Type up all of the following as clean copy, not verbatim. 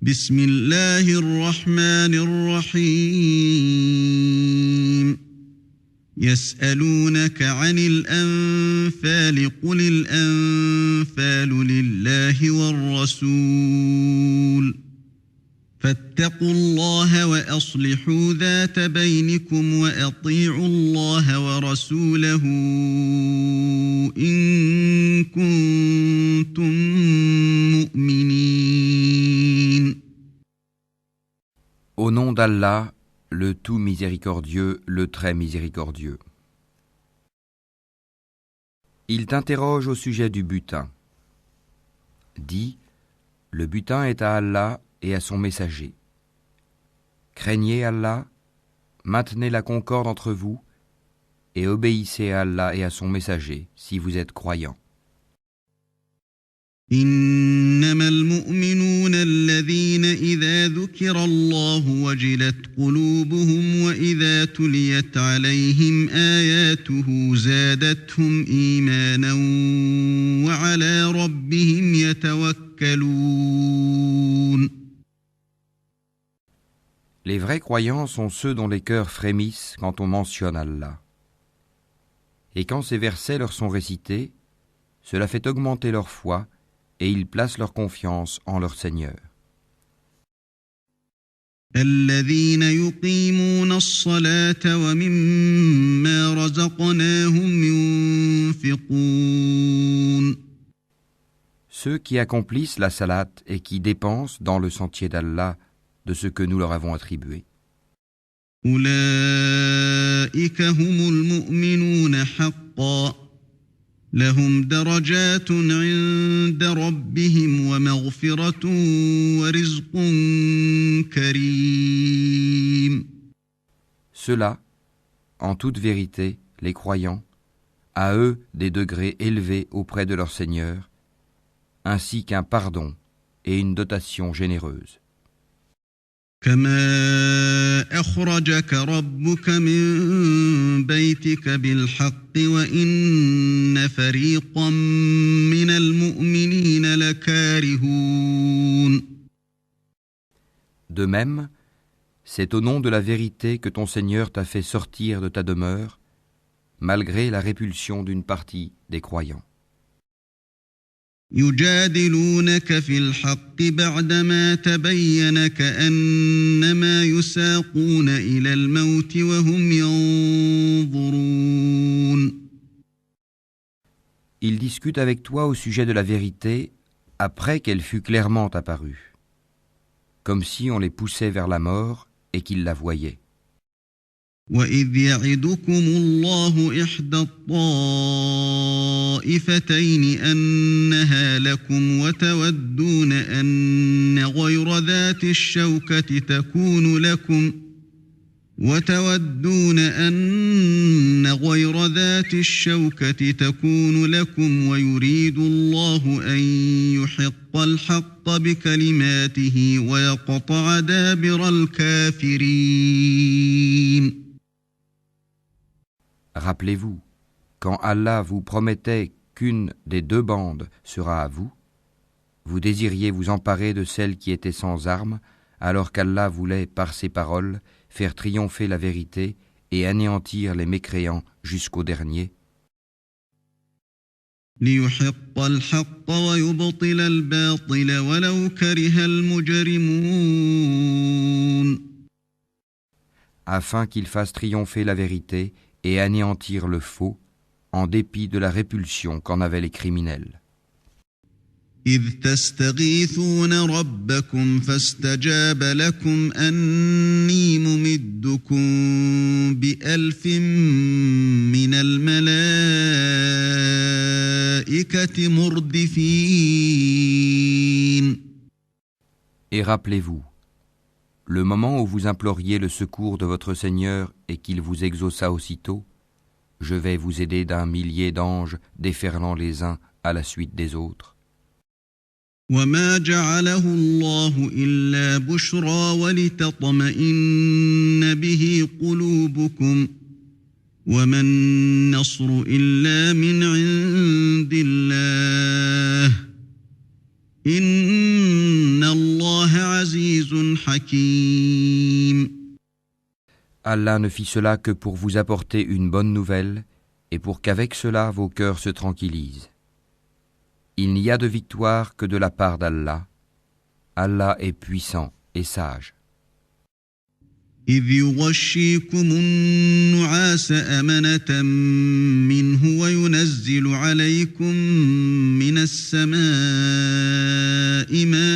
بسم الله الرحمن الرحيم يسألونك عن الأنفال قل الأنفال لله والرسول فاتقوا الله وأصلحوا ذات بينكم وأطيعوا الله ورسوله إن كنتم مؤمنين. Au nom d'Allah, le tout miséricordieux, le très miséricordieux. Il t'interroge au sujet du butin. Dis, le butin est à Allah et à son messager. Craignez Allah, maintenez la concorde entre vous et obéissez à Allah et à son messager si vous êtes croyants. إنما المؤمنون الذين إذا ذكر الله وجلت قلوبهم وإذا تليت عليهم آياته زادتهم إيمانا وعلى ربهم يتوكلون. Les vrais croyants sont ceux dont les cœurs frémissent quand on mentionne Allah. Et quand ces versets leur sont récités, cela fait augmenter leur foi et ils placent leur confiance en leur Seigneur. الذين يقيمون الصلاة ومما رزقناهم ينفقون. Ceux qui accomplissent la salate et qui dépensent dans le sentier d'Allah de ce que nous leur avons attribué. أولئك هم المؤمنون حقا لهم درجات عند ربهم ومغفرة ورزق كريم. Ceux-là, en toute vérité, les croyants, à eux des degrés élevés auprès de leur Seigneur, ainsi qu'un pardon et une dotation généreuse. كما أخرجك ربك من بيتك بالحق وإن فريقا من المؤمنين لكارهون. De même, c'est au nom de la vérité que ton Seigneur t'a fait sortir de ta demeure, malgré la répulsion d'une partie des croyants. يجادلونك في الحق بعدما تبين كأنما يساقون إلى الموت وهم ينظرون. Ils discutent avec toi au sujet de la vérité après qu'elle fut clairement apparue, comme si on les poussait vers la mort et qu'ils la voyaient. وَإِذْ يَعِدُكُمُ اللَّهُ إِحْدَى الطَّائِفَتَيْنِ أَنَّهَا لَكُمْ وَتَوَدُّونَ أَنَّ غَيْرَ ذَاتِ الشَّوْكَةِ تَكُونُ لَكُمْ وَيُرِيدُ اللَّهُ أَن يُحِقَّ الْحَقَّ بِكَلِمَاتِهِ وَيَقْطَعَ دَابِرَ الْكَافِرِينَ. Rappelez-vous, quand Allah vous promettait qu'une des deux bandes sera à vous, vous désiriez vous emparer de celle qui était sans armes, alors qu'Allah voulait, par ses paroles, faire triompher la vérité et anéantir les mécréants jusqu'au dernier. لِيُحِقَّ الْحَقَّ وَيُبْطِلَ الْبَاطِلَ وَلَوْ كَرِهَ الْمُجْرِمُونَ. Afin qu'il fasse triompher la vérité et anéantir le faux, en dépit de la répulsion qu'en avaient les criminels. إِذْ تَسْتَغِيثُونَ رَبَّكُمْ فَاسْتَجَابَ لَكُمْ أَنِّي مُمِدُّكُمْ بِأَلْفٍ مِّنَ الْمَلَائِكَةِ مُرْدِفِينَ. Et rappelez-vous, le moment où vous imploriez le secours de votre Seigneur et qu'il vous exauça aussitôt, je vais vous aider d'un millier d'anges déferlant les uns à la suite des autres. وَمَا جَعَلَهُ اللَّهُ إِلَّا بُشْرَى وَلِتَطْمَئِنَّ بِهِ قُلُوبُكُمْ وَمَا النَّصْرُ إِلَّا مِنْ عِندِ اللَّهِ إِنَّ اللَّهَ عَزِيزٌ Allah ne fit cela que pour vous apporter une bonne nouvelle et pour qu'avec cela vos cœurs se tranquillisent. Il n'y a de victoire que de la part d'Allah. Allah est puissant et sage. إذ يغشيكم النعاس أمنة منه وينزل عليكم من السماء ماء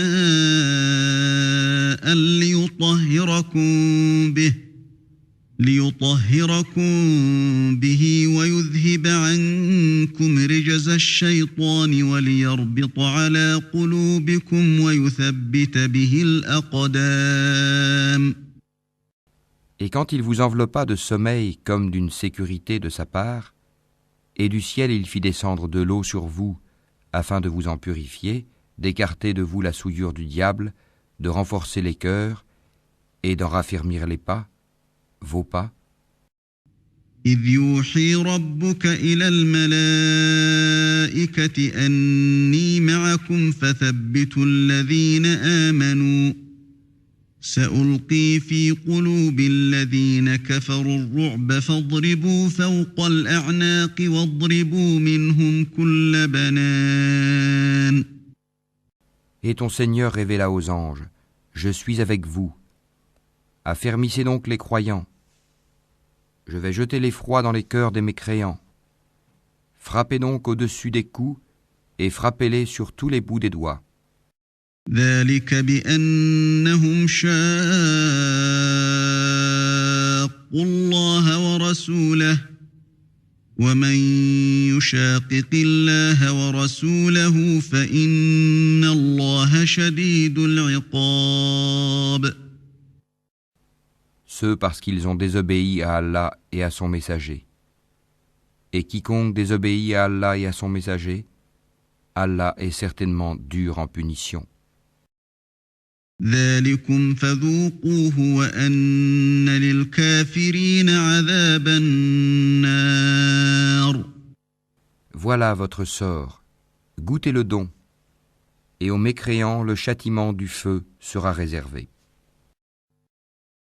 ليطهركم به ويذهب عنكم رجز الشيطان وليربط على قلوبكم ويثبت به الأقدام. Et quand il vous enveloppa de sommeil comme d'une sécurité de sa part, et du ciel il fit descendre de l'eau sur vous, afin de vous en purifier, d'écarter de vous la souillure du diable, de renforcer les cœurs, et d'en raffermir les pas, vos pas. إذ يوحي ربك إلى الملائكة أني معكم فثبتوا الذين آمنوا سألقي في قلوب الذين كفروا الرعب فاضربوا فوق الأعناق واضربوا منهم كل بنان. Et ton Seigneur révéla aux anges, je suis avec vous. Affermissez donc les croyants. Je vais jeter l'effroi dans les cœurs des mécréants. Frappez donc au-dessus des coups et frappez-les sur tous les bouts des doigts. ذلك بأنهم شاقوا الله ورسوله ومن يشاقق الله ورسوله فإن الله شديد العقاب. Ceux parce qu'ils ont désobéi à Allah et à son messager. Et quiconque désobéit à Allah et à son messager, Allah est certainement dur en punition. ذلكم فذوقوه وأن للكافرين عذاب النار. Voilà votre sort, goûtez le don, et aux mécréants le châtiment du feu sera réservé.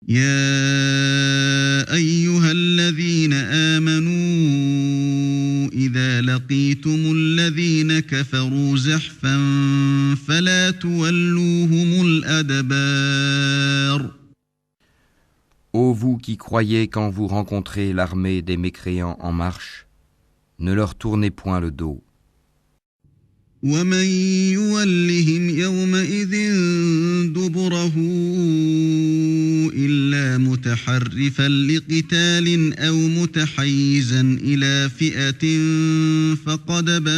يا أيها الذين آمنوا إذا لقيتم الذين كفروا زحفا فلا تولوهم الأدبار. Ô vous qui croyez quand vous rencontrez l'armée des mécréants en marche, ne leur tournez point le dos. ومن يولهم يومئذ دبره إلا متحرفا لقتال أو متحيزا إلى فئة فقد باء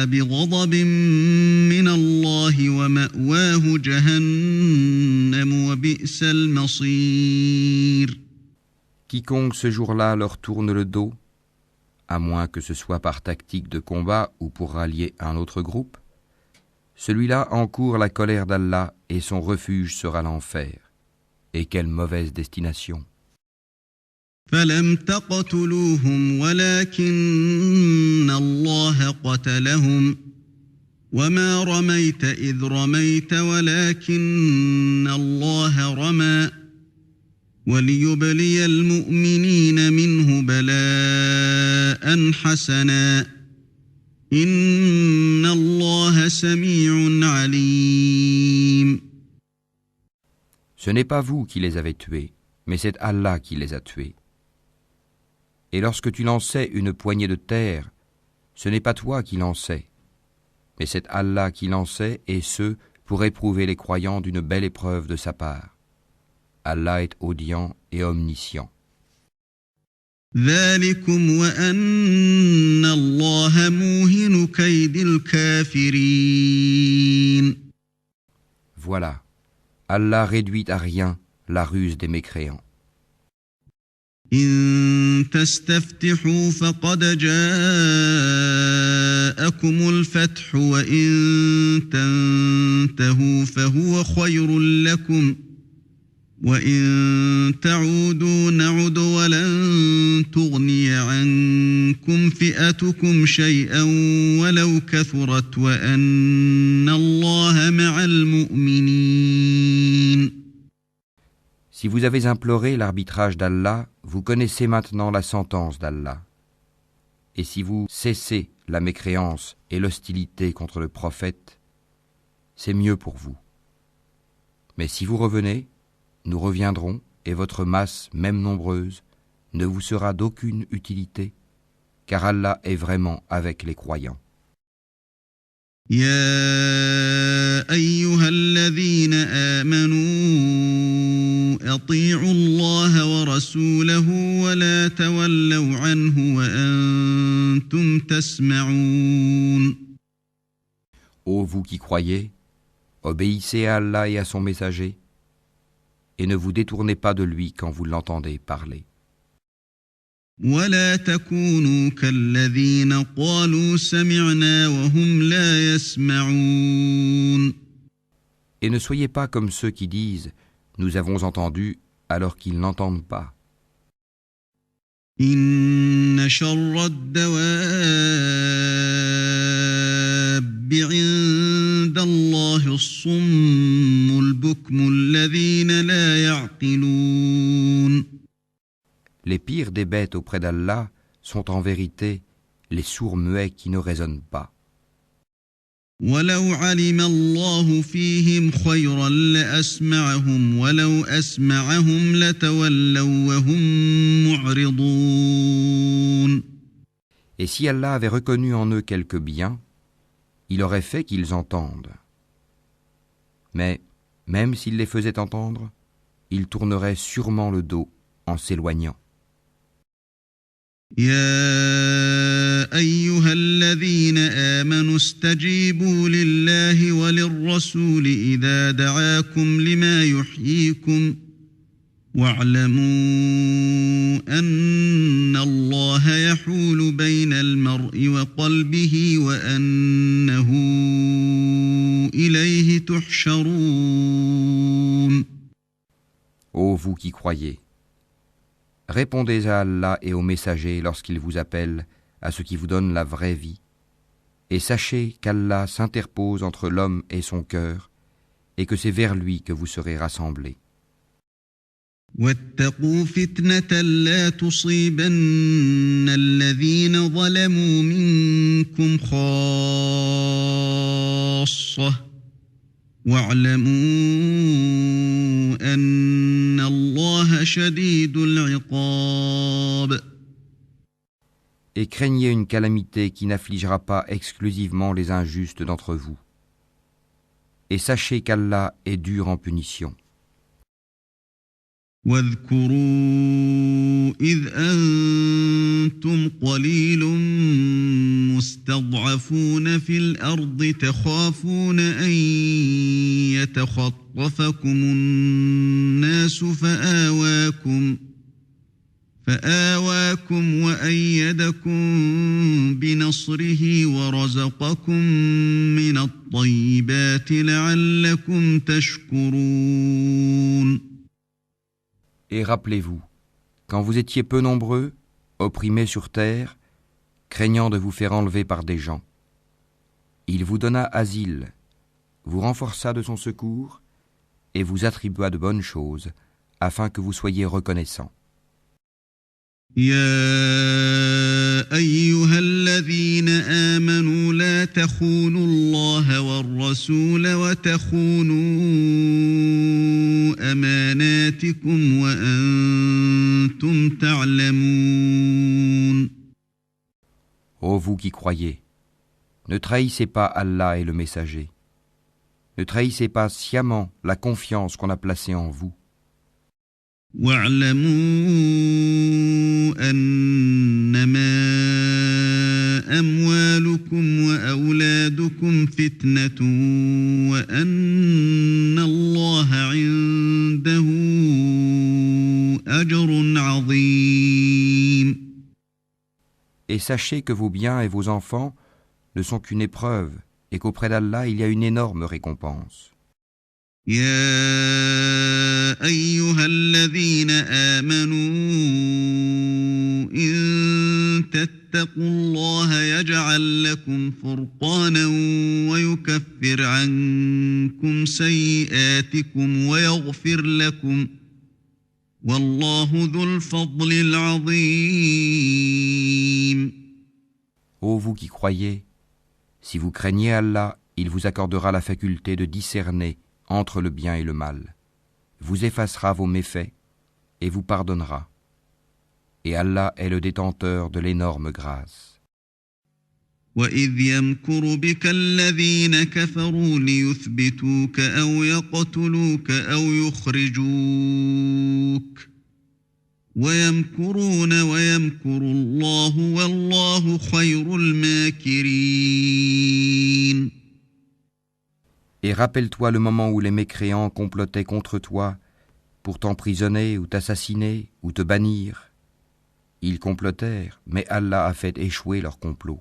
بغضب من الله ومأواه جهنم وبئس المصير. Quiconque ce jour-là leur tourne le dos, à moins que ce soit par tactique de combat ou pour rallier un autre groupe, celui-là encourt la colère d'Allah et son refuge sera l'enfer. Et quelle mauvaise destination! فلم تقتلوهم ولكن الله قتلهم وما رميت إذ رميت ولكن الله رمى وليبلي المؤمنين منه بلاء حسنا إن الله سميع عليم. Ce n'est pas vous qui les avez tués, mais c'est Allah qui les a tués. Et lorsque tu lançais une poignée de terre, ce n'est pas toi qui lançais, mais c'est Allah qui lançait, et ce, pour éprouver les croyants d'une belle épreuve de sa part. Allah est audient et omniscient. ذلكم وأن الله موهن كيد الكافرين. Voilà, Allah réduit à rien la ruse des mécréants. إن تستفتحوا فقد جاءكم الفتح وإن تنتهوا فهو خير لكم وإن تعودوا نعد ولن تغني عنكم فئتكم شيئا ولو كثرت وأن الله مع المؤمنين. Si vous avez imploré l'arbitrage d'Allah, vous connaissez maintenant la sentence d'Allah. Et si vous cessez la mécréance et l'hostilité contre le prophète, c'est mieux pour vous. Mais si vous revenez, nous reviendrons, et votre masse, même nombreuse, ne vous sera d'aucune utilité, car Allah est vraiment avec les croyants. يا أيها الذين آمنوا أطيعوا الله ورسوله ولا تولوا عنه وأنتم تسمعون. Ô vous qui croyez, obéissez à Allah et à son messager, et ne vous détournez pas de lui quand vous l'entendez parler. ولا تكونوا كالذين قالوا سمعنا وهم لا يسمعون. Et ne soyez pas comme ceux qui disent « Nous avons entendu » alors qu'ils n'entendent pas. إن شر الدواب عند الله الصم البكم الذين لا يعقلون. Les pires des bêtes auprès d'Allah sont en vérité les sourds muets qui ne raisonnent pas. ولو علم الله فيهم خيرا لأسمعهم ولو أسمعهم لتولوا وهم معرضون. Et si Allah avait reconnu en eux quelque bien, il aurait fait qu'ils entendent. Mais, même s'il les faisait entendre, ils tourneraient sûrement le dos en s'éloignant. يا أيها الذين آمنوا استجيبوا لله وللرسول إذا دعاكم لما يحييكم واعلموا أن الله يحول بين المرء وقلبه وأنه إليه تحشرون. Ô vous qui croyez, répondez à Allah et aux messagers lorsqu'ils vous appellent à ce qui vous donne la vraie vie, et sachez qu'Allah s'interpose entre l'homme et son cœur, et que c'est vers lui que vous serez rassemblés. واتقوا فتنة لا تصيبن الذين ظلموا منكم خاصة واعلموا أن الله شديد العقاب. Et craignez une calamité qui n'affligera pas exclusivement les injustes d'entre vous. Et sachez qu'Allah est dur en punition. واذكروا إذ أنتم قليل مستضعفون في الأرض تخافون أن يتخطفكم الناس فآواكم وأيدكم بنصره ورزقكم من الطيبات لعلكم تشكرون. Et rappelez-vous, quand vous étiez peu nombreux, opprimés sur terre, craignant de vous faire enlever par des gens, il vous donna asile, vous renforça de son secours et vous attribua de bonnes choses, afin que vous soyez reconnaissants. يا أيها الذين آمنوا لا تخونوا الله والرسول وتخونوا أماناتكم وأنتم تعلمون. Ô vous qui croyez, ne trahissez pas Allah et le messager. Ne trahissez pas sciemment la confiance qu'on a placée en vous. واعلموا أنما أموالكم وأولادكم فتنة وأن الله عنده أجر عظيم. Et sachez que vos biens et vos enfants ne sont qu'une épreuve et qu'auprès d'Allah il y a une énorme récompense. يا أيها الذين آمنوا إن تتقوا الله يجعل لكم فرقانا ويكفر عنكم سيئاتكم ويغفر لكم والله ذو الفضل العظيم. Ô vous qui croyez, si vous craignez Allah, il vous accordera la faculté de discerner entre le bien et le mal, vous effacera vos méfaits et vous pardonnera. Et Allah est le détenteur de l'énorme grâce. وَإِذْ يَمْكُرُ بِكَ الَّذِينَ كَفَرُوا لِيُثْبِتُوكَ أَوْ يَقْتُلُوكَ أَوْ يُخْرِجُوكَ وَيَمْكُرُونَ وَيَمْكُرُ اللَّهُ وَاللَّهُ خَيْرُ الْمَاكِرِينَ. Et rappelle-toi le moment où les mécréants complotaient contre toi pour t'emprisonner ou t'assassiner ou te bannir. Ils complotèrent, mais Allah a fait échouer leur complot.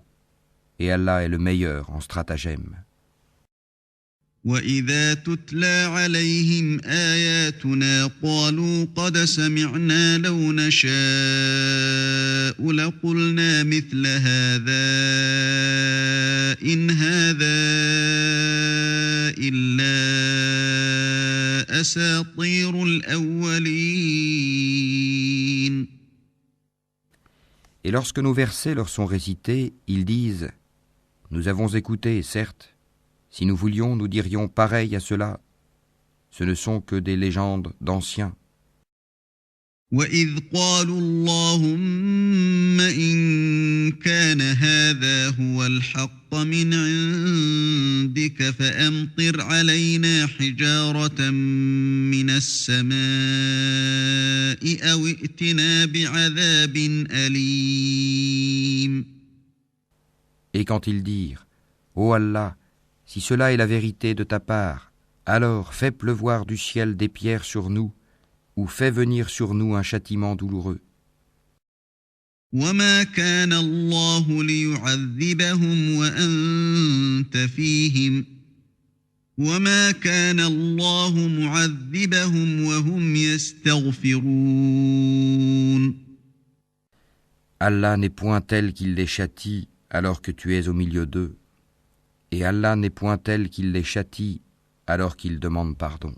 Et Allah est le meilleur en stratagème. وَإِذَا تُتْلَى عَلَيْهِمْ آيَاتُنَا قَالُوا قَدْ سَمِعْنَا لَوْ نَشَاءُ لَقُلْنَا مِثْلَ هَذَا إِنْ هَذَا إِلَّا أَسَاطِيرُ الْأَوَّلِينَ. Et lorsque nos versets leur sont récités, ils disent « Nous avons écouté, certes. Si nous voulions, nous dirions pareil à cela. Ce ne sont que des légendes d'anciens. » وَإِذْ قَالُوا اللَّهُمَّ إِن كَانَ هَذَا هُوَ الْحَقَّ مِنْ عِندِكَ فَأَمْطِرْ عَلَيْنَا حِجَارَةً مِنَ السَّمَاءِ أَوْ ائْتِنَا بِعَذَابٍ أَلِيمٍ. Et quand ils dirent « Ô Allah, si cela est la vérité de ta part, alors fais pleuvoir du ciel des pierres sur nous, ou fais venir sur nous un châtiment douloureux. » وَمَا كَانَ اللَّهُ لِيُعَذِّبَهُمْ وَأَنْتَ فِيهِمْ وَمَا كَانَ اللَّهُ مُعَذِّبَهُمْ وَهُمْ يَسْتَغْفِرُونَ. Allah n'est point tel qu'il les châtie alors que tu es au milieu d'eux, et Allah n'est point tel qu'il les châtie alors qu'ils demandent pardon.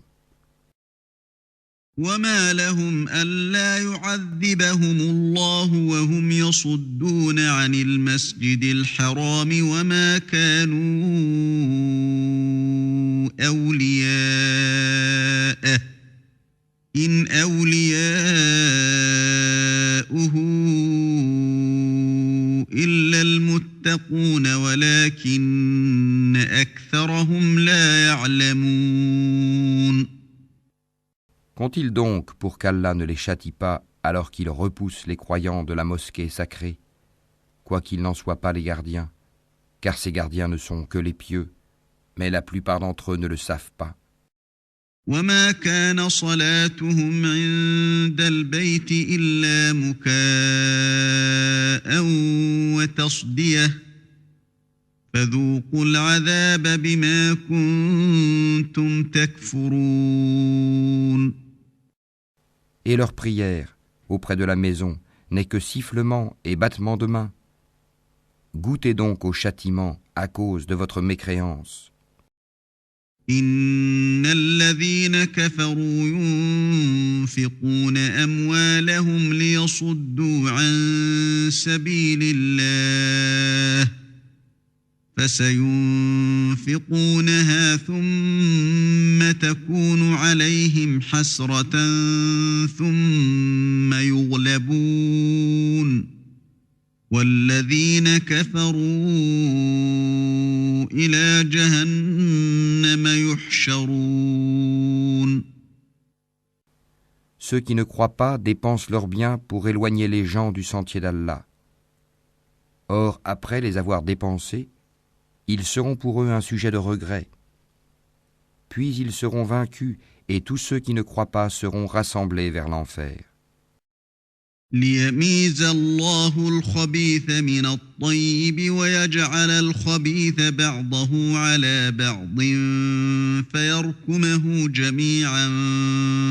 وَمَا لَهُمْ أَلَّا يُعَذِّبَهُمُ اللَّهُ وَهُمْ يَصُدُّونَ عَنِ الْمَسْجِدِ الْحَرَامِ وَمَا كَانُوا أَوْلِيَاءَهُ إِنْ أَوْلِيَاؤُهُ إِلَّا الْمُتَّقُونَ وَلَكِنَّ أَكْثَرَهُمْ لَا يَعْلَمُونَ. Qu'ont-ils donc pour qu'Allah ne les châtie pas alors qu'ils repoussent les croyants de la mosquée sacrée, quoiqu'ils n'en soient pas les gardiens, car ces gardiens ne sont que les pieux, mais la plupart d'entre eux ne le savent pas. وَمَا كَانَ صَلَاتُهُمْ عِندَ الْبَيْتِ إِلَّا مُكَاءً وَتَصْدِيَةً فَذُوقُوا الْعَذَابَ بِمَا كُنتُمْ تَكْفُرُونَ. Et leur prière auprès de la maison n'est que sifflement et battement de main. Goûtez donc au châtiment à cause de votre mécréance. إِنَّ الَّذِينَ كَفَرُوا يُنْفِقُونَ أَمْوَالَهُمْ لِيَصُدُّوا عَنْ سَبِيلِ اللَّهِ فَسَيُنْفِقُونَهَا ثُمَّ تَكُونُ عَلَيْهِمْ حَسْرَةً ثُمَّ يُغْلَبُونَ وَالَّذِينَ كَفَرُوا إِلَى جَهَنَّمَ يُحْشَرُونَ. Ceux qui ne croient pas dépensent leurs biens pour éloigner les gens du sentier d'Allah. Or, après les avoir dépensés, ils seront pour eux un sujet de regret. Puis ils seront vaincus et tous ceux qui ne croient pas seront rassemblés vers l'enfer. ليميز الله الخبيث من الطيب ويجعل الخبيث بعضه على بعض فيركمه جميعا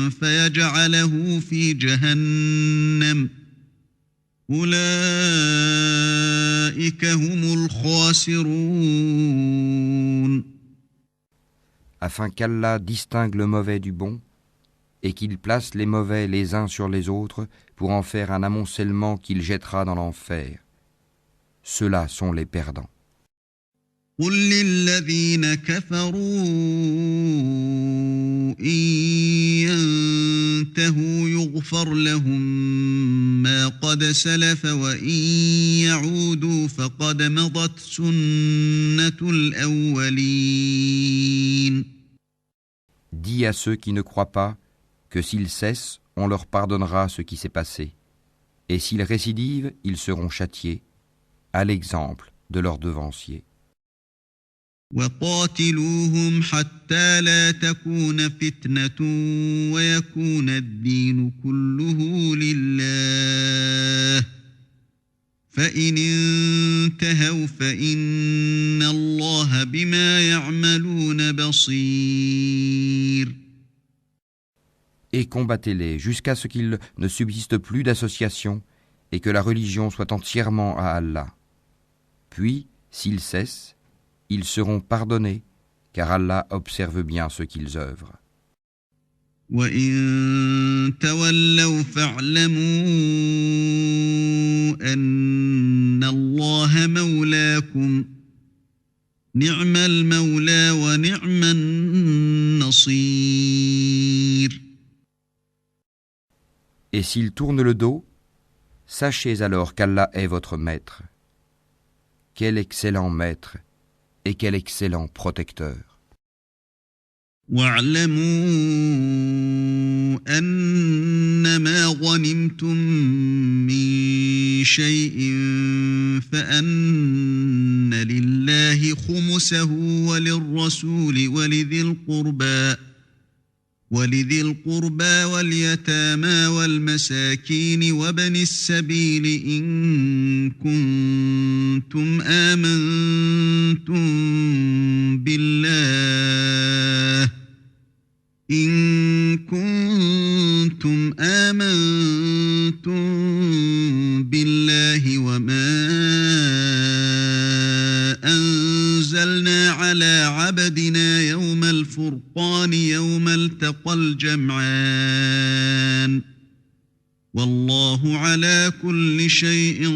فيجعله في جهنم أولئك هم الخاسرون. Afin qu'Allah distingue le mauvais du bon et qu'il place les mauvais les uns sur les autres pour en faire un amoncellement qu'il jettera dans l'enfer. Ceux-là sont les perdants. قل للذين كفروا إن ينتهوا يغفر لهم ما قد سلف وإن يعودوا فقد مضت سنة الأولين. Dis à ceux qui ne croient pas que s'ils cessent, on leur pardonnera ce qui s'est passé. Et s'ils récidivent, ils seront châtiés, à l'exemple de leurs devanciers. وقاتلوهم حتى لا تكون فتنة ويكون الدين كله لله فإن انتهوا فإن الله بما يعملون بصير. Et combattez-les jusqu'à ce qu'il ne subsiste plus d'association et que la religion soit entièrement à Allah. Puis, s'ils cessent, ils seront pardonnés, car Allah observe bien ce qu'ils œuvrent. وَإِن تَوَلَّوْا فَاعْلَمُوا أَنَّ اللَّهَ مَوْلَاكُمْ نِعْمَ الْمَوْلَى وَنِعْمَ النَّصِيرُ. Et s'ils tournent le dos, sachez alors qu'Allah est votre maître. Quel excellent maître et quel excellent protecteur. وَاعْلَمُوا أَنَّمَا غَنِمْتُم مِّن شَيْءٍ فَأَنَّ لِلَّهِ خُمُسَهُ وَلِلرَّسُولِ ولذي القربى واليتامى والمساكين وابن السبيل إن كنتم آمنتم بالله وما أنزلنا على عبدنا يوم الفرقان يوم التقى الجمعان والله على كل شيء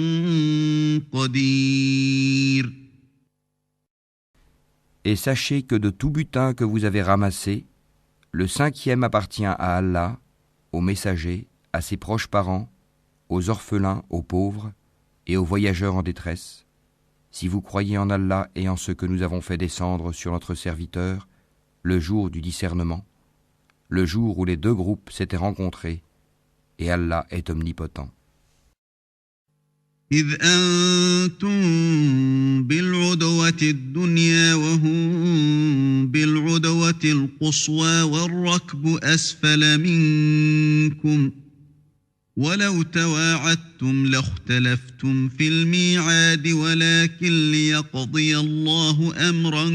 قدير. Et sachez que de tout butin que vous avez ramassé, le 5e appartient à Allah, aux messagers, à ses proches parents, aux orphelins, aux pauvres et aux voyageurs en détresse. Si vous croyez en Allah et en ce que nous avons fait descendre sur notre serviteur, le jour du discernement, le jour où les deux groupes s'étaient rencontrés, et Allah est omnipotent. إذ أنتم بالعدوة الدنيا وهم بالعدوة القصوى والركب أسفل منكم ولو تواعدتم لاختلفتم في الميعاد ولكن ليقضي الله أمرا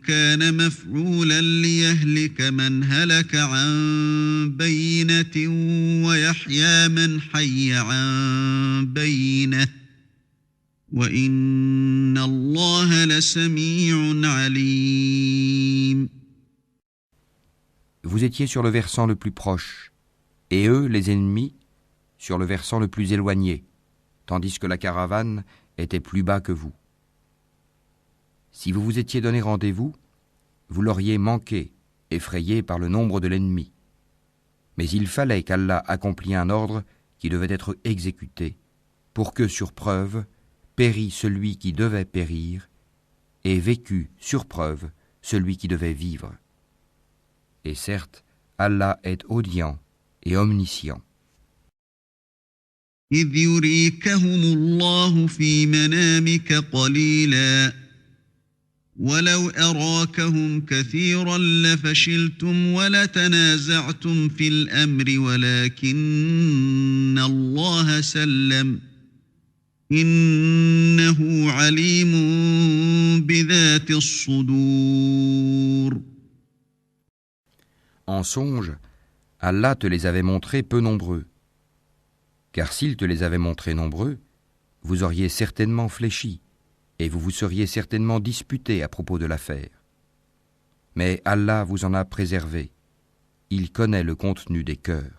كان مفعولا ليهلك من هلك عن بينة ويحيى من حي عن بينة وإن الله لسميع عليم. Vous étiez sur le versant le plus proche, et eux, les ennemis, sur le versant le plus éloigné, tandis que la caravane était plus bas que vous. Si vous vous étiez donné rendez-vous, vous l'auriez manqué, effrayé par le nombre de l'ennemi. Mais il fallait qu'Allah accomplît un ordre qui devait être exécuté, pour que, sur preuve, pérît celui qui devait périr, et vécut, sur preuve, celui qui devait vivre. Et certes, Allah est audient et omniscient. إذ يريكهم الله في منامك قليلا ولو أراكهم كثيرا لفشلتم ولتنازعتم في الأمر ولكن الله سلم إنه عليم بذات الصدور. En songe, Allah te les avait montrés peu nombreux. Car s'il te les avait montrés nombreux, vous auriez certainement fléchi, et vous vous seriez certainement disputé à propos de l'affaire. Mais Allah vous en a préservé. Il connaît le contenu des cœurs.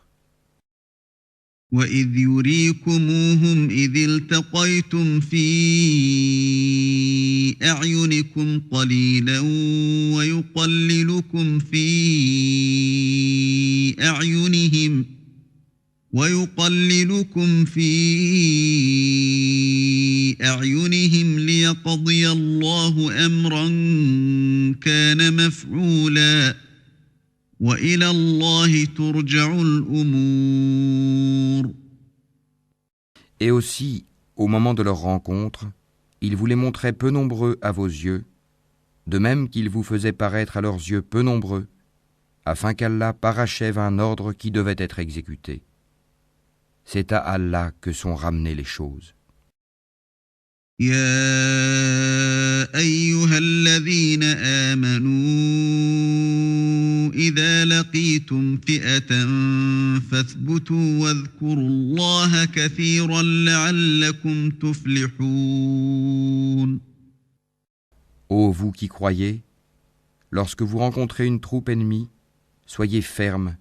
وَإِذْ يُرِيكُمُوهُمْ إِذِ الْتَقَيْتُمْ فِي أَعْيُنِكُمْ قَلِيلًا وَيُقَلِّلُكُمْ في أعينهم ليقضي الله أمرا كان مفعولا وإلى الله ترجع الأمور. Et aussi, au moment de leur rencontre, il vous les montrait peu nombreux à vos yeux, de même qu'il vous faisait paraître à leurs yeux peu nombreux, afin qu'Allah parachève un ordre qui devait être exécuté. C'est à Allah que sont ramenées les choses. يا أيها الذين آمنوا إذا لقيتم فئة فاثبتوا واذكروا الله كثيرا لعلكم تفلحون. Ô vous qui croyez, lorsque vous rencontrez une troupe ennemie, soyez fermes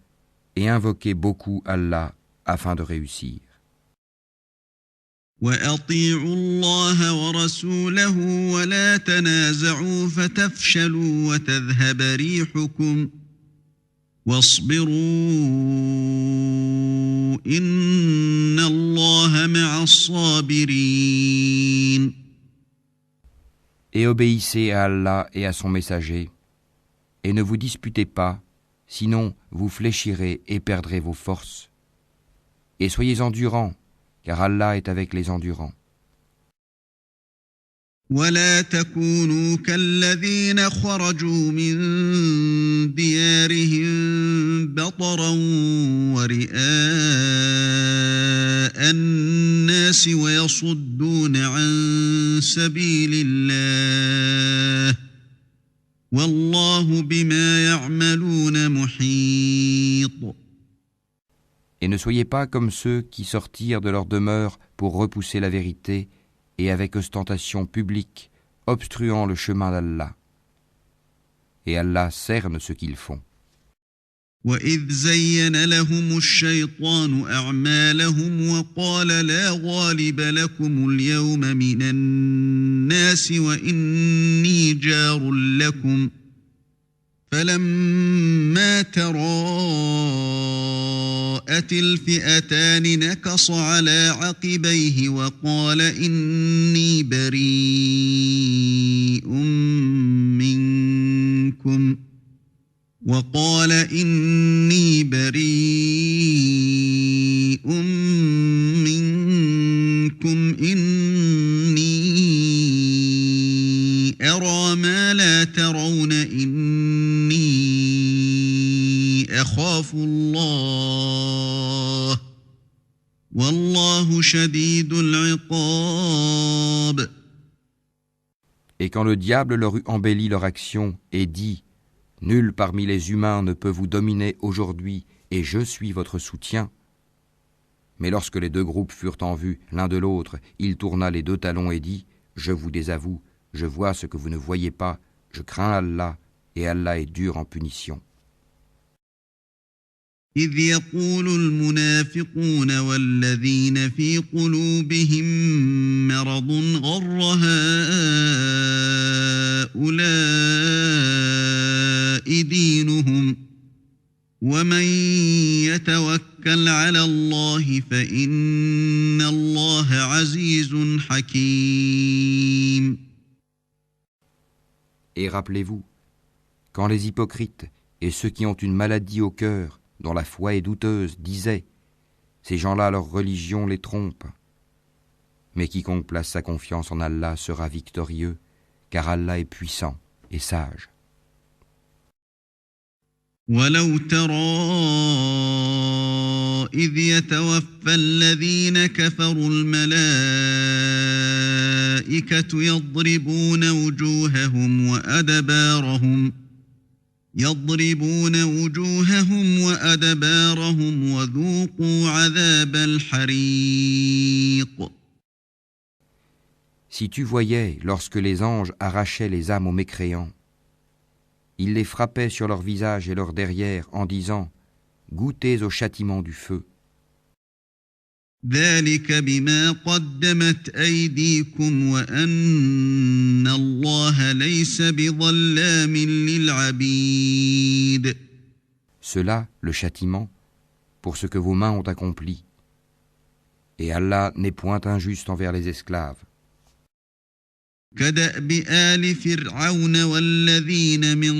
et invoquez beaucoup Allah afin de réussir. وَأَطِيعُوا اللَّهَ وَرَسُولَهُ وَلَا تَنَازَعُوا فَتَفْشَلُوا وَتَذْهَبَ رِيحُكُمْ وَاصْبِرُوا إِنَّ اللَّهَ مَعَ الصَّابِرِينَ. Et obéissez à Allah et à son messager, et ne vous disputez pas, sinon vous fléchirez et perdrez vos forces. Et soyez endurants, car Allah est avec les endurants. ولا تكونوا كالذين خرجوا من ديارهم بطرا ورئاء الناس ويصدون عن سبيل الله والله بما يعملون محيط. Et ne soyez pas comme ceux qui sortirent de leur demeure pour repousser la vérité et avec ostentation publique, obstruant le chemin d'Allah. Et Allah cerne ce qu'ils font. وَإِذْ زَيَّنَ لَهُمُ الشَّيْطَانُ أَعْمَالَهُمْ وَقَالَ لَا غَالِبَ لَكُمُ الْيَوْمَ مِنَ النَّاسِ وَإِنِّي جَارٌ لَكُمْ فَلَمَّا تَرَاءَتِ الْفِئَتَانِ نَكَصَ عَلَى عَقِبَيْهِ وَقَالَ إِنِّي بَرِيءٌ منكم إني أرى ما لا ترون إني أخاف الله والله شديد العقاب. Et quand le diable leur eut embelli leur action et dit « Nul parmi les humains ne peut vous dominer aujourd'hui et je suis votre soutien », mais lorsque les deux groupes furent en vue l'un de l'autre, il tourna les deux talons et dit « Je vous désavoue, je vois ce que vous ne voyez pas, je crains Allah et Allah est dur en punition. » إذ يقول المنافقون والذين في قلوبهم مرض غر هؤلاء دينهم ومن يتوكل على الله فإن الله عزيز حكيم. Et rappelez-vous, quand les hypocrites et ceux qui ont une maladie au cœur, dont la foi est douteuse, disaient « Ces gens-là, leur religion les trompe. » Mais quiconque place sa confiance en Allah sera victorieux, car Allah est puissant, et sage. ولو ترى إذ يتوفى الذين كفروا الملائكة يضربون وجوههم وأدبارهم وذوقوا عذاب الحريق. Si tu voyais, lorsque les anges arrachaient les âmes aux mécréants, ils les frappaient sur leur visage et leur derrière en disant « Goûtez au châtiment du feu ». ذلك بما قدمت أيديكم وأن الله ليس بظلام للعبيد. Cela, le châtiment, pour ce que vos mains ont accompli. Et Allah n'est point injuste envers les esclaves. كدأب آل فرعون والذين من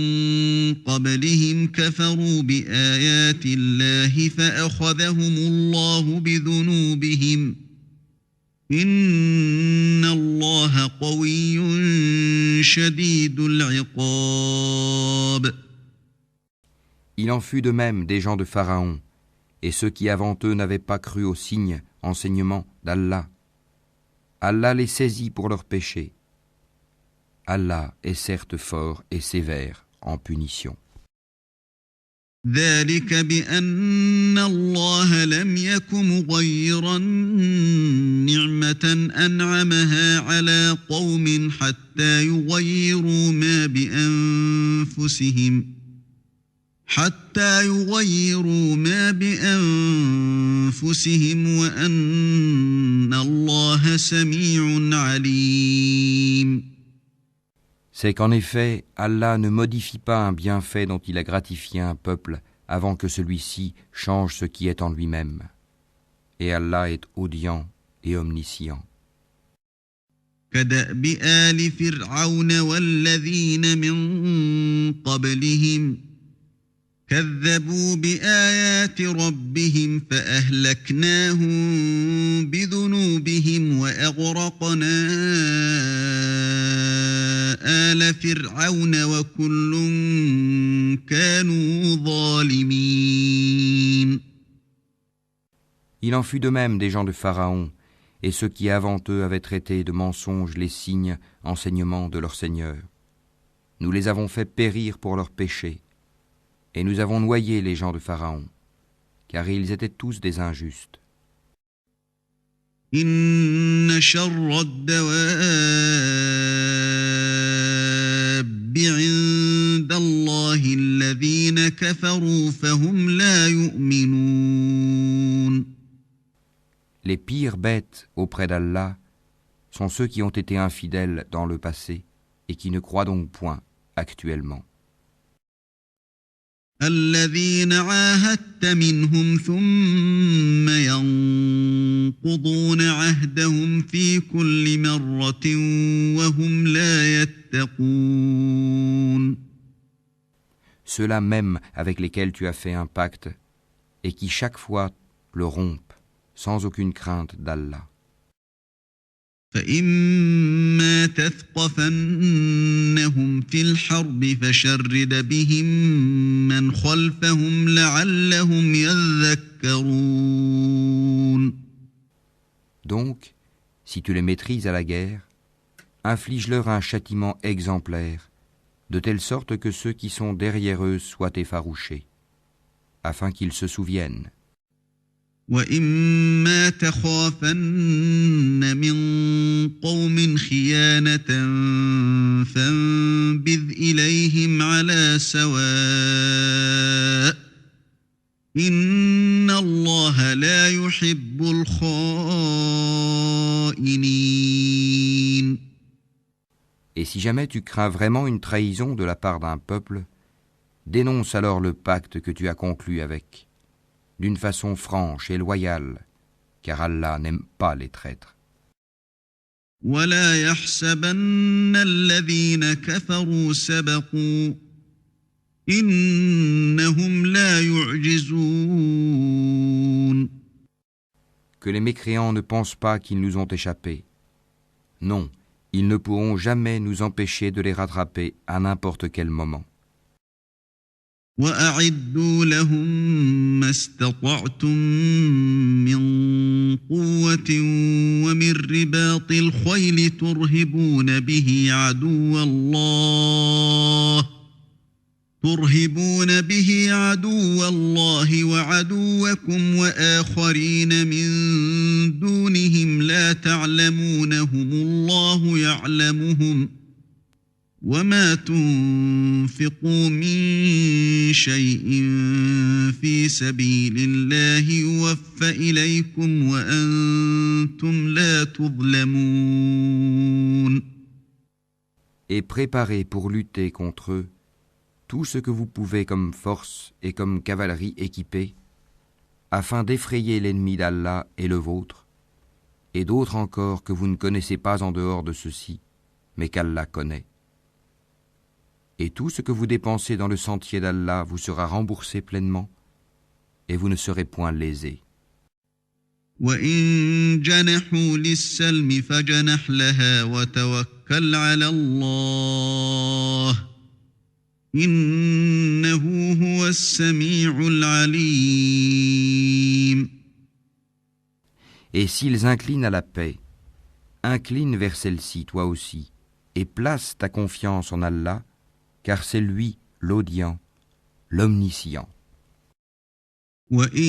قبلهم كفروا بآيات الله فأخذهم الله بذنوبهم إن الله قوي شديد العقاب. Il en fut de même des gens de Pharaon, et ceux qui avant eux n'avaient pas cru aux signes, enseignements d'Allah. Allah les saisit pour leurs péchés. Allah est certes fort et sévère en punition. ذلك بأن الله لم يك مغيرا نعمة أنعمها على قوم حتى يغيروا ما بأنفسهم وأن الله سميع عليم. C'est qu'en effet, Allah ne modifie pas un bienfait dont il a gratifié un peuple avant que celui-ci change ce qui est en lui-même. Et Allah est audient et omniscient. كدأب آل فرعون والذين من قبلهم كذبوا بآيات ربهم فأهلكناهم بذنوبهم وأغرقنا آل فرعون وكل كانوا ظالمين. Il en fut de même des gens de Pharaon, et ceux qui avant eux avaient traité de mensonges les signes, enseignements de leur Seigneur. Nous les avons fait périr pour leurs péchés, et nous avons noyé les gens de Pharaon, car ils étaient tous des injustes. إن شر الدواب عند الله الذين كفروا فهم لا يؤمنون. Les pires bêtes auprès d'Allah sont ceux qui ont été infidèles dans le passé et qui ne croient donc point actuellement. الذين عاهدت منهم ثم ينقضون عهدهم في كل مرة وهم لا يتقون. Ceux-là même avec lesquels tu as fait un pacte et qui chaque fois le rompent sans aucune crainte d'Allah. فإما تثقفنهم في الحرب فشرد بهم من خلفهم لعلهم يذكرون. Donc, si tu les maîtrises à la guerre, inflige-leur un châtiment exemplaire, de telle sorte que ceux qui sont derrière eux soient effarouchés, afin qu'ils se souviennent. وإما تخافن من قوم خيانة فانبذ إليهم على سواء إن الله لا يحب الخائنين. Et si jamais tu crains vraiment une trahison de la part d'un peuple, dénonce alors le pacte que tu as conclu avec, d'une façon franche et loyale, car Allah n'aime pas les traîtres. ولا يحسبن الذين كفروا سبقوا إنهم لا يعجزون. Que les mécréants ne pensent pas qu'ils nous ont échappé. Non, Ils ne pourront jamais nous empêcher de les rattraper à n'importe quel moment. وأعدوا لهم ما استطعتم من قوة ومن رباط الخيل ترهبون به عدو الله وعدوكم وآخرين من دونهم لا تعلمونهم الله يعلمهم وما تنفقوا من شيء في سبيل الله يوفى إليكم وأنتم لا تظلمون. Et préparez pour lutter contre eux tout ce que vous pouvez comme force et comme cavalerie équipée, afin d'effrayer l'ennemi d'Allah et le vôtre, et d'autres encore que vous ne connaissez pas en dehors de ceux-ci, mais qu'Allah connaît. Et tout ce que vous dépensez dans le sentier d'Allah vous sera remboursé pleinement, et vous ne serez point lésés. وَإِن جَنَحُوا لِلسَّلْمِ فَجَنَحْ لَهَا وَتَوَكَّلْ عَلَى اللَّهِ إِنَّهُ هُوَ السَّمِيعُ الْعَلِيمُ. Et s'ils inclinent à la paix, incline vers celle-ci toi aussi, et place ta confiance en Allah, car c'est lui l'audient, l'omniscient. وَإِن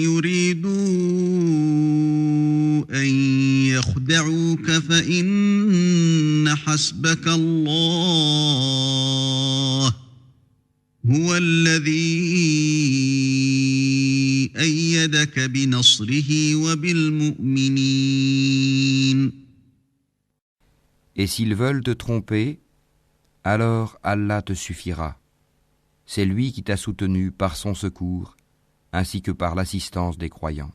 يُرِيدُوا أَن يَخْدَعُوكَ فَإِنَّ حَسْبَكَ اللَّهُ هُوَ الَّذِي أَيَّدَكَ بِنَصْرِهِ وَبِالْمُؤْمِنِينَ. Et s'ils veulent te tromper, alors Allah te suffira. C'est lui qui t'a soutenu par son secours, ainsi que par l'assistance des croyants.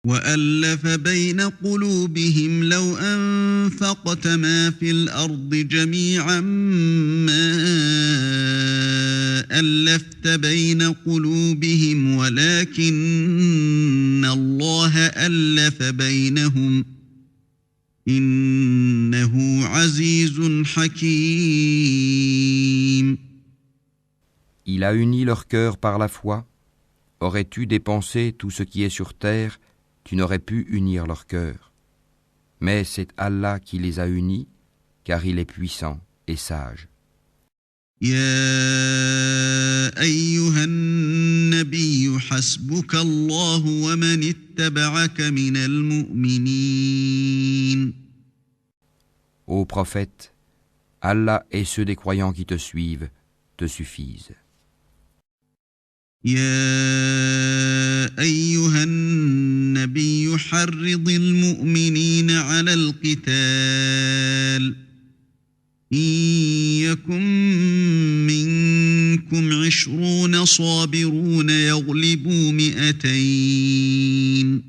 وَأَلَّفَ بَيْنَ قُلُوبِهِمْ لَوْ أَنفَقْتَ مَا فِي الْأَرْضِ جَمِيعًا مَا أَلَّفْتَ بَيْنَ قُلُوبِهِمْ وَلَكِنَّ اللَّهَ أَلَّفَ بَيْنَهُمْ إِنَّهُ عَزِيزٌ حَكِيمٌ. Il a uni leur cœur par la foi. Aurais-tu dépensé tout ce qui est sur terre, tu n'aurais pu unir leur cœur. Mais c'est Allah qui les a unis, car il est puissant et sage. يا أيها النبي حسبك الله ومن اتبعك من المؤمنين. Ô prophète, Allah et ceux des croyants qui te suivent te suffisent. يا أيها النبي حرض المؤمنين على القتال إن يكن منكم 20 صابرون يغلبوا 200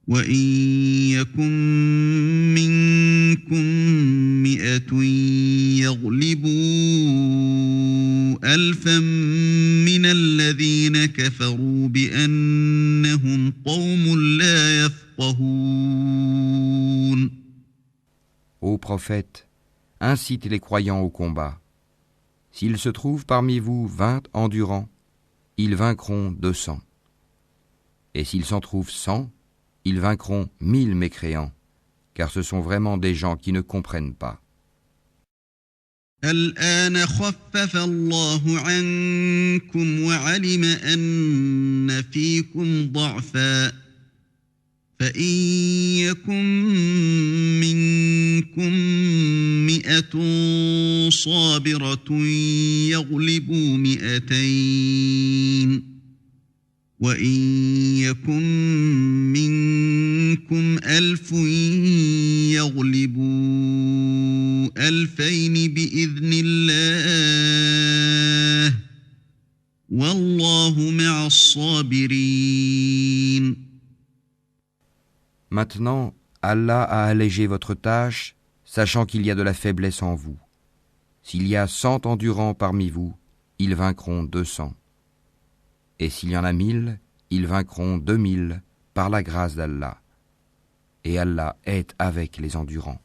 وإن يكن منكم 100 يغلبوا 1000 من الذين كفروا بأنهم قوم لا يفقهون. Ô prophète, incite les croyants au combat. S'il se trouve parmi vous 20 endurants, ils vaincront 200. Et s'il s'en trouve 100, ils vaincront 1000 mécréants, car ce sont vraiment des gens qui ne comprennent pas. الآن خفف الله عنكم وعلم أن فيكم ضعفا فإن يكن منكم 100 صابرة يغلبوا 200 وإن يكن منكم 1000 يغلبوا 2000 بإذن الله والله مع الصابرين. Maintenant, Allah a allégé votre tâche, sachant qu'il y a de la faiblesse en vous. S'il y a 100 endurants parmi vous, ils vaincront 200. Et s'il y en a 1000, ils vaincront 2000 par la grâce d'Allah. et Allah est avec les endurants.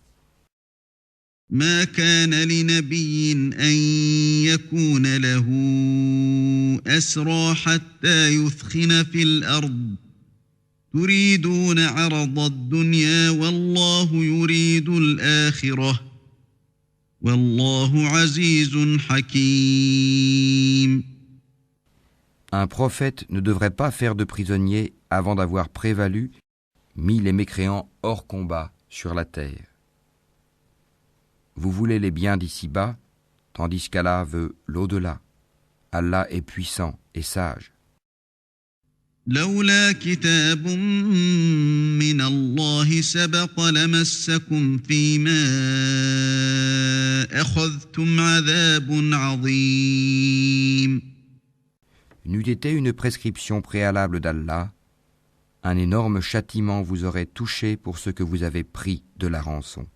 ما كان لنبي أن يكون له أسرى حتى يثخن في الأرض تريدون عرض الدنيا والله يريد الآخرة والله عزيز حكيم. Un prophète ne devrait pas faire de prisonniers avant d'avoir prévalu, mis les mécréants hors combat sur la terre. Vous voulez les biens d'ici-bas, tandis qu'Allah veut l'au-delà. Allah est puissant et sage. لولا كتاب من الله سبق لمسكم فيما أخذتم عذاب عظيم. N'eût été une prescription préalable d'Allah, un énorme châtiment vous aurait touché pour ce que vous avez pris de la rançon.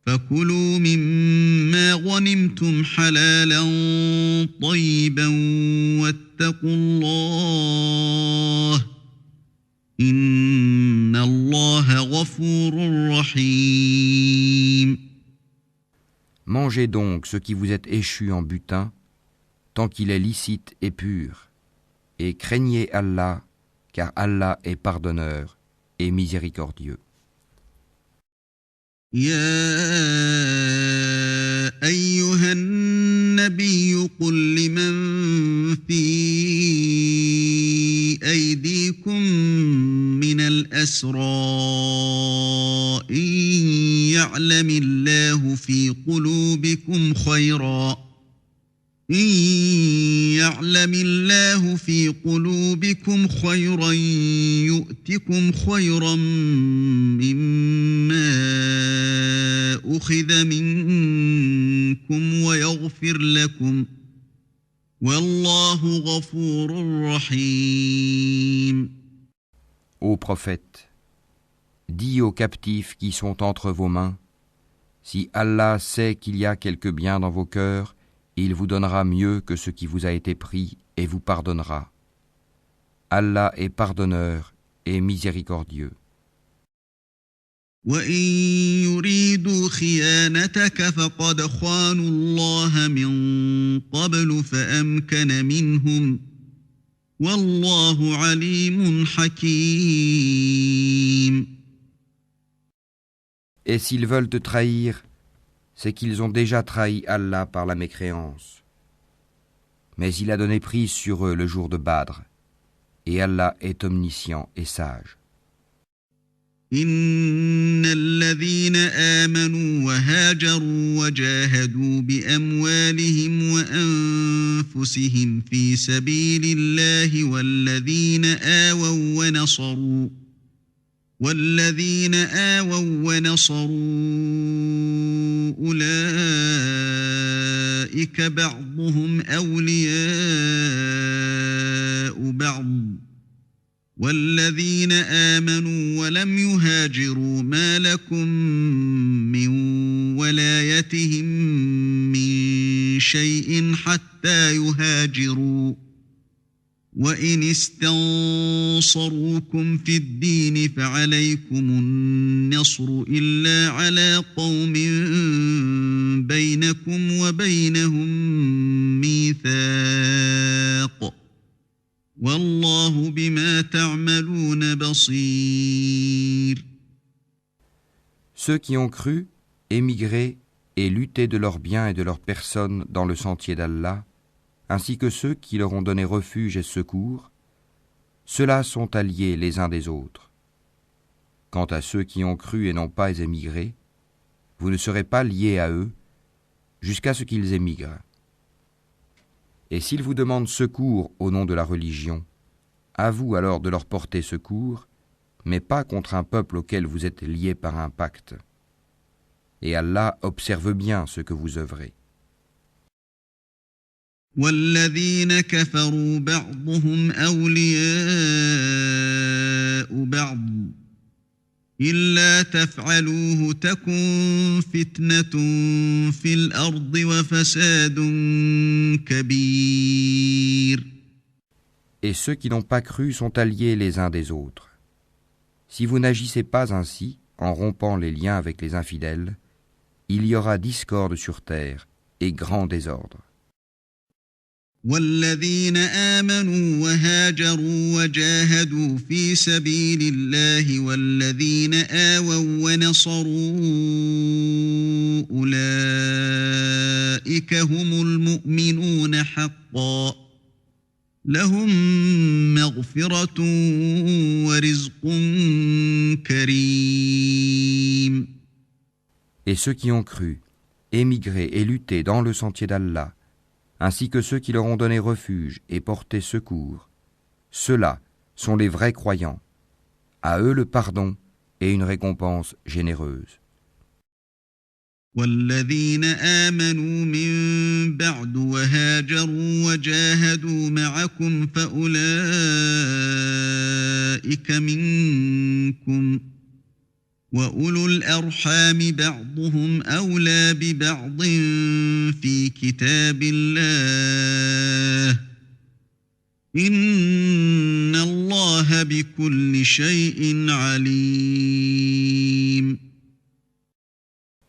فكلوا مما غنمتم حلالا طيبا واتقوا الله إن الله غفور رحيم. Mangez donc ce qui vous est échu en butin, tant qu'il est licite et pur, et craignez Allah, car Allah est pardonneur et miséricordieux. يا أيها النبي قل لمن في أيديكم من الأسرى إن يعلم الله في قلوبكم خيرا يؤتكم خيرا مما أخذ منكم ويغفر لكم والله غفور رحيم. Ô prophète, dis aux captifs qui sont entre vos mains, si Allah sait qu'il y a quelque bien dans vos cœurs, il vous donnera mieux que ce qui vous a été pris et vous pardonnera. Allah est pardonneur et miséricordieux. وَإِن يُرِيدُوا خِيَانَتَكَ فَقَدْ خَانُوا اللَّهَ مِن قَبْلُ فَأَمْكَنَ مِنْهُمْ وَاللَّهُ عَلِيمٌ حَكِيمٌ. Et s'ils veulent te trahir, c'est qu'ils ont déjà trahi Allah par la mécréance. Mais il a donné prise sur eux le jour de Badr, et Allah est omniscient et sage. إن الذين آمنوا وهاجروا وجاهدوا بأموالهم وأنفسهم في سبيل الله والذين آووا ونصروا أولئك بعضهم أولياء بعض والذين آمنوا ولم يهاجروا ما لكم من ولايتهم من شيء حتى يهاجروا وإن استنصروكم في الدين فعليكم النصر إلا على قوم بينكم وبينهم ميثاق والله بما تعملون بصير. Ceux qui ont cru, émigré et lutté de leurs biens et de leurs personnes dans le sentier d'Allah, ainsi que ceux qui leur ont donné refuge et secours, ceux-là sont alliés les uns des autres. Quant à ceux qui ont cru et n'ont pas émigré, vous ne serez pas liés à eux jusqu'à ce qu'ils émigrent. Et s'ils vous demandent secours au nom de la religion, à vous alors de leur porter secours, mais pas contre un peuple auquel vous êtes liés par un pacte. Et Allah observe bien ce que vous œuvrez. والذين كفروا بعضهم أولياء بعض إلا تفعلوه تكن فتنة في الأرض وفساد كبير. Et ceux qui n'ont pas cru sont alliés les uns des autres. Si vous n'agissez pas ainsi, en rompant les liens avec les infidèles, il y aura discorde sur terre et grand désordre. والذين آمنوا وهاجروا وجاهدوا في سبيل الله والذين آووا ونصروا أولئك هم المؤمنون حقا لهم مغفرة ورزق كريم. Et ceux qui ont cru, émigré et lutté dans le sentier d'Allah, ainsi que ceux qui leur ont donné refuge et porté secours, ceux-là sont les vrais croyants. À eux le pardon et une récompense généreuse. والذين آمنوا من بعد وهاجروا وجاهدوا معكم فأولئك منكم وأولو الأرحام بعضهم أولى ببعض في كتاب الله إن الله بكل شيء عليم.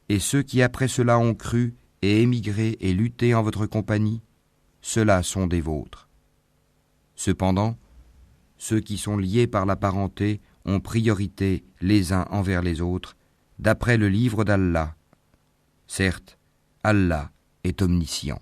Et ceux qui après cela ont cru et émigré et lutté en votre compagnie, ceux-là sont des vôtres. Cependant, ceux qui sont liés par la parenté ont priorité les uns envers les autres, d'après le livre d'Allah. Certes, Allah est omniscient.